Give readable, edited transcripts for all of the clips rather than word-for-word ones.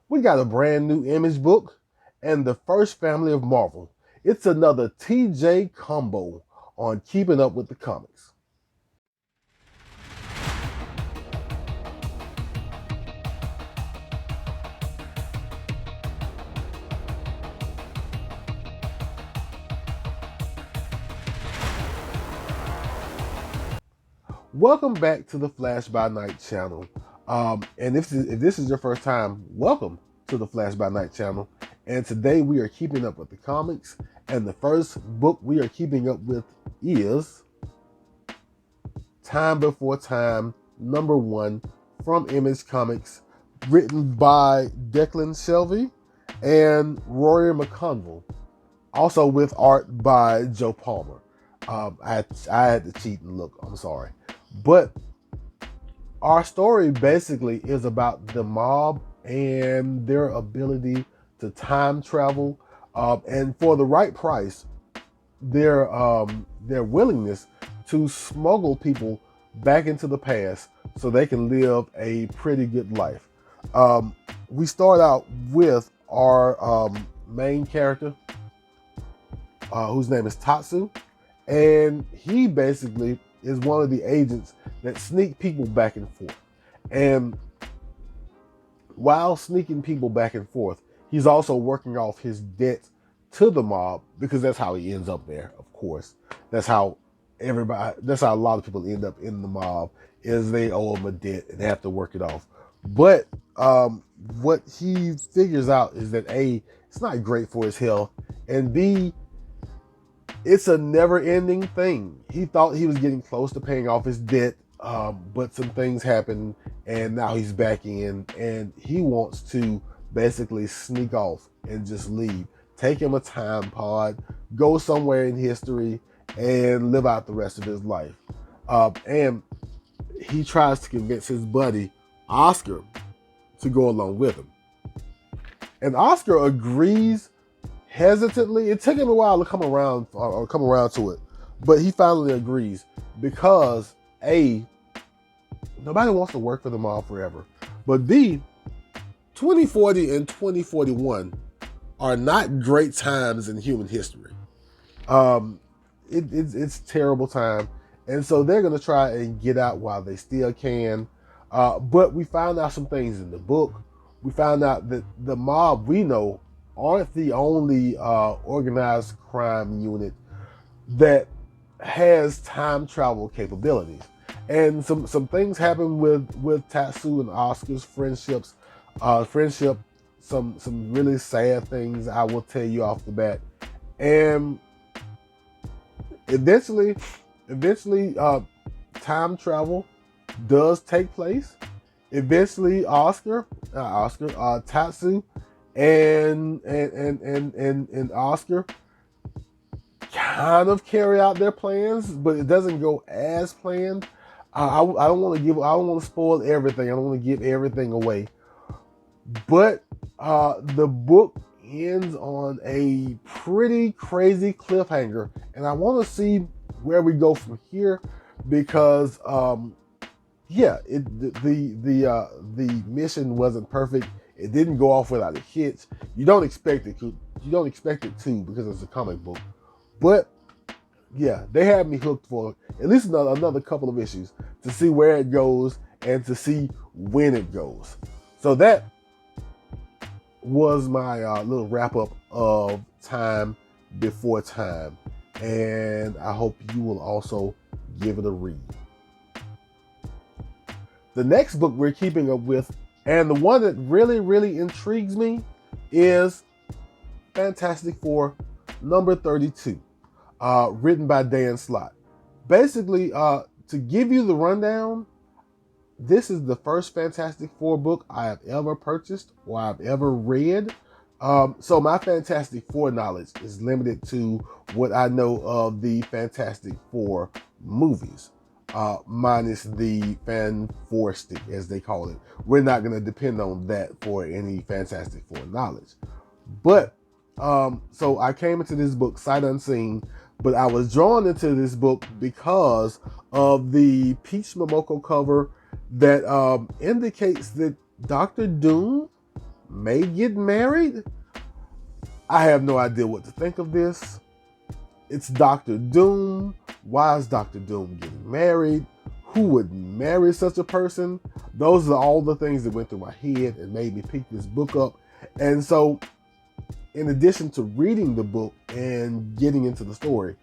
We got a brand new Image book and the first family of Marvel. It's another TJ combo on Keeping Up with the Comics. Welcome back to the Flash by Night channel. And if this is your first time, welcome to the Flash by Night channel. And today we are keeping up with the comics. And the first book we are keeping up with is Time Before Time, #1 from Image Comics, written by Declan Shalvey and Rory McConville, also with art by Joe Palmer. I had to cheat and look, I'm sorry. But our story basically is about the mob and their ability to time travel, and for the right price, their willingness to smuggle people back into the past so they can live a pretty good life. We start out with our main character, whose name is Tatsu, and he basically is one of the agents that sneak people back and forth. And while sneaking people back and forth, he's also working off his debt to the mob, because that's how he ends up there, of course. That's how a lot of people end up in the mob, is they owe him a debt and they have to work it off. But what he figures out is that A, it's not great for his health, and B, it's a never-ending thing. He thought he was getting close to paying off his debt, but some things happened, and now he's back in, and he wants to basically sneak off and just leave. Take him a time pod, go somewhere in history, and live out the rest of his life. And he tries to convince his buddy, Oscar, to go along with him. And Oscar agrees hesitantly. It took him a while to come around to it, but he finally agrees because A, nobody wants to work for the mob forever, but B, 2040 and 2041 are not great times in human history. It's terrible time, and so they're gonna try and get out while they still can. But we found out some things in the book. We found out that the mob we know aren't the only organized crime unit that has time travel capabilities. And some things happen with Tatsu and Oscar's friendship. Some really sad things I will tell you off the bat. And eventually, time travel does take place. Eventually, Tatsu and Oscar kind of carry out their plans, but it doesn't go as planned. I don't want to spoil everything. I don't want to give everything away. But the book ends on a pretty crazy cliffhanger, and I want to see where we go from here, because the mission wasn't perfect. It didn't go off without a hitch. You don't expect it to. Because it's a comic book. But yeah, they had me hooked for at least another couple of issues to see where it goes and to see when it goes. So that was my little wrap up of Time Before Time, and I hope you will also give it a read. The next book we're keeping up with, and the one that really, really intrigues me, is Fantastic Four #32, written by Dan Slott. Basically, to give you the rundown, this is the first Fantastic Four book I have ever purchased or I've ever read. So my Fantastic Four knowledge is limited to what I know of the Fantastic Four movies, minus the Fan Four stick, as they call it. We're not going to depend on that for any Fantastic Four knowledge. But so I came into this book sight unseen, but I was drawn into this book because of the Peach Momoko cover that indicates that Doctor Doom may get married. I have no idea what to think of this. It's Doctor Doom. Why is Doctor Doom getting married? Who would marry such a person? Those are all the things that went through my head and made me pick this book up. And so, in addition to reading the book and getting into the story,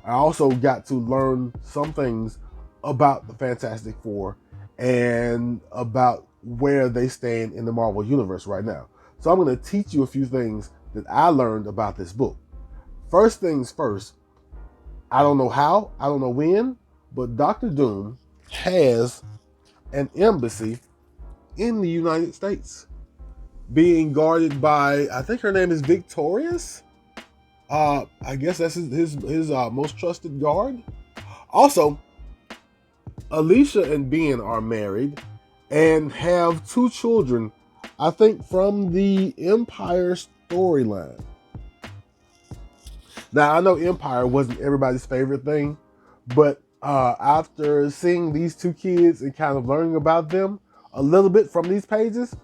I also got to learn some things about the Fantastic Four and about where they stand in the Marvel Universe right now. So I'm going to teach you a few things that I learned about this book. First things first, I don't know how, I don't know when, but Doctor Doom has an embassy in the United States being guarded by, I think her name is Victorious. I guess that's his most trusted guard. Also, Alicia and Ben are married and have 2 children, I think, from the Empire storyline. Now, I know Empire wasn't everybody's favorite thing, but after seeing these 2 kids and kind of learning about them a little bit from these pages,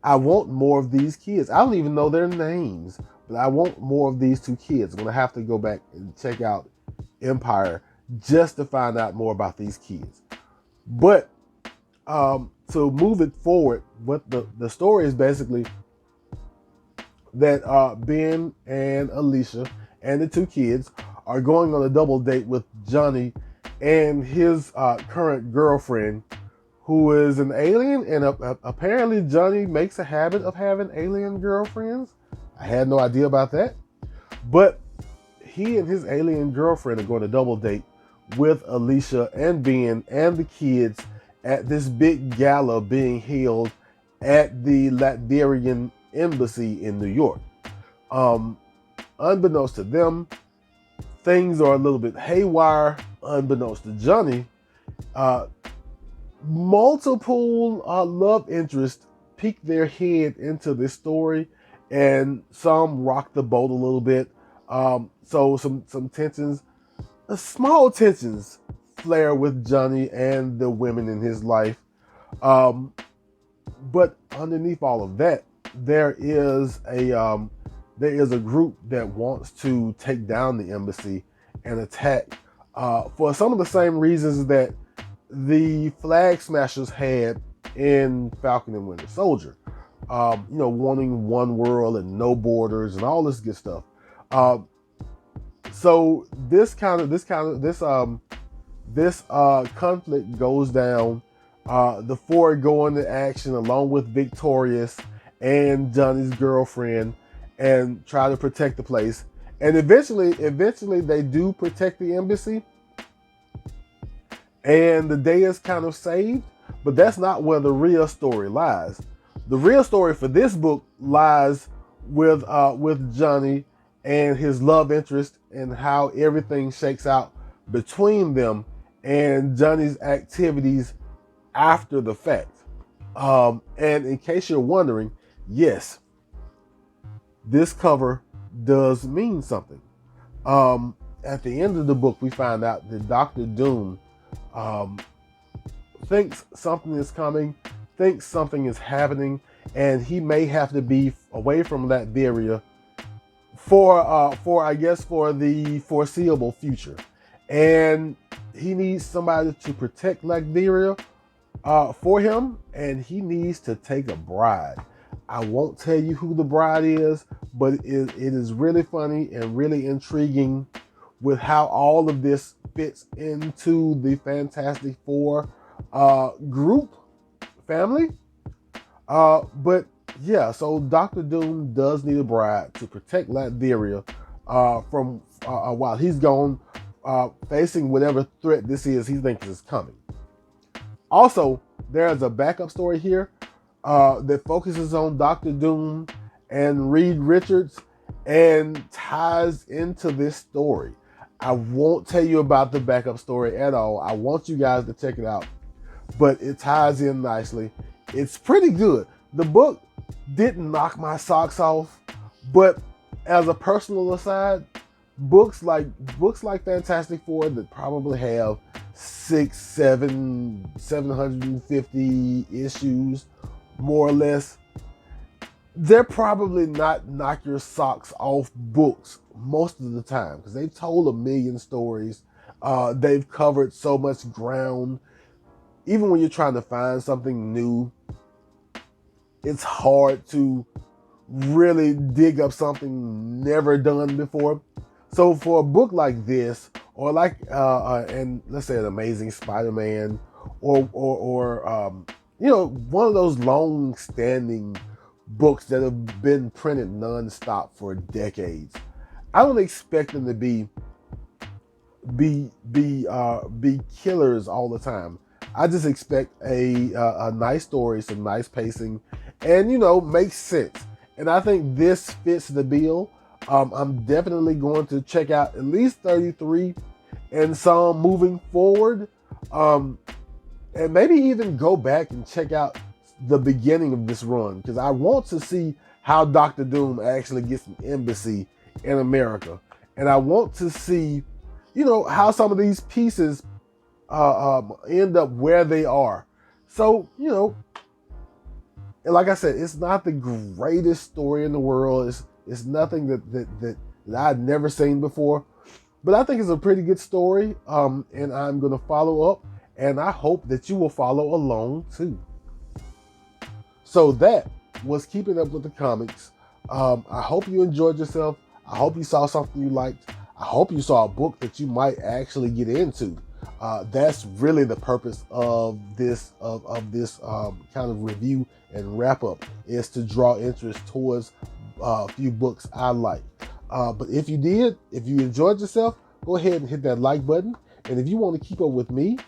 I want more of these kids. I don't even know their names, but I want more of these 2 kids. I'm going to have to go back and check out Empire just to find out more about these kids. But to move it forward, what the story is basically that Ben and Alicia and the 2 kids are going on a double date with Johnny and his current girlfriend, who is an alien, and apparently Johnny makes a habit of having alien girlfriends. I had no idea about that. But he and his alien girlfriend are going to double date with Alicia and Ben and the kids at this big gala being held at the Latvian embassy in New York. Unbeknownst to them, things are a little bit haywire. Unbeknownst to Johnny, multiple love interests peek their head into this story, and some rock the boat a little bit. So some tensions, small tensions, flare with Johnny and the women in his life. But underneath all of that, there is a group that wants to take down the embassy and attack for some of the same reasons that the Flag Smashers had in Falcon and Winter Soldier. Wanting one world and no borders and all this good stuff. So this conflict goes down. The 4 go into action along with Victorious and Johnny's girlfriend and try to protect the place. And eventually they do protect the embassy. And the day is kind of saved, but that's not where the real story lies. The real story for this book lies with Johnny and his love interest and how everything shakes out between them and Johnny's activities after the fact. And in case you're wondering, yes, this cover does mean something. At the end of the book, we find out that Doctor Doom thinks something is coming, thinks something is happening, and he may have to be away from Latveria for the foreseeable future. And he needs somebody to protect Latveria for him, and he needs to take a bride. I won't tell you who the bride is, but it is really funny and really intriguing with how all of this fits into the Fantastic Four group family. But yeah, so Doctor Doom does need a bride to protect Latveria from while he's gone, facing whatever threat this is he thinks is coming. Also, there's a backup story here that focuses on Doctor Doom and Reed Richards and ties into this story. I won't tell you about the backup story at all. I want you guys to check it out, but it ties in nicely. It's pretty good. The book didn't knock my socks off, but as a personal aside, books like Fantastic Four that probably have 750 issues, more or less, they're probably not knock your socks off books most of the time because they've told a million stories. They've covered so much ground. Even when you're trying to find something new, it's hard to really dig up something never done before. So for a book like this, or like and let's say an Amazing Spider-Man, or one of those long-standing books that have been printed nonstop for decades, I don't expect them to be killers all the time. I just expect a nice story, some nice pacing, and makes sense. And I think this fits the bill. I'm definitely going to check out at least 33 and some moving forward, and maybe even go back and check out the beginning of this run because I want to see how Doctor Doom actually gets an embassy in America, and I want to see how some of these pieces end up where they are. So, and like I said, it's not the greatest story in the world. It's nothing that I'd never seen before. But I think it's a pretty good story. And I'm going to follow up. And I hope that you will follow along too. So that was Keeping Up with the Comics. I hope you enjoyed yourself. I hope you saw something you liked. I hope you saw a book that you might actually get into. That's really the purpose of this kind of review and wrap up, is to draw interest towards a few books I like. But if you enjoyed yourself, go ahead and hit that like button. And if you want to keep up with me,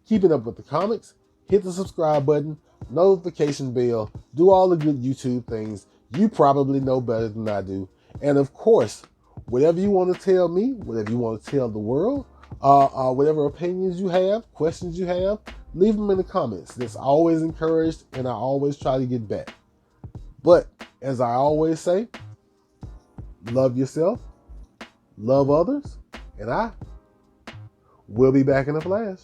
Keeping Up with the Comics, hit the subscribe button, notification bell, do all the good YouTube things. You probably know better than I do. And of course, whatever you want to tell me, whatever you want to tell the world, whatever opinions you have, questions you have, leave them in the comments. That's always encouraged, and I always try to get back. But as I always say, love yourself, love others, and I will be back in a flash.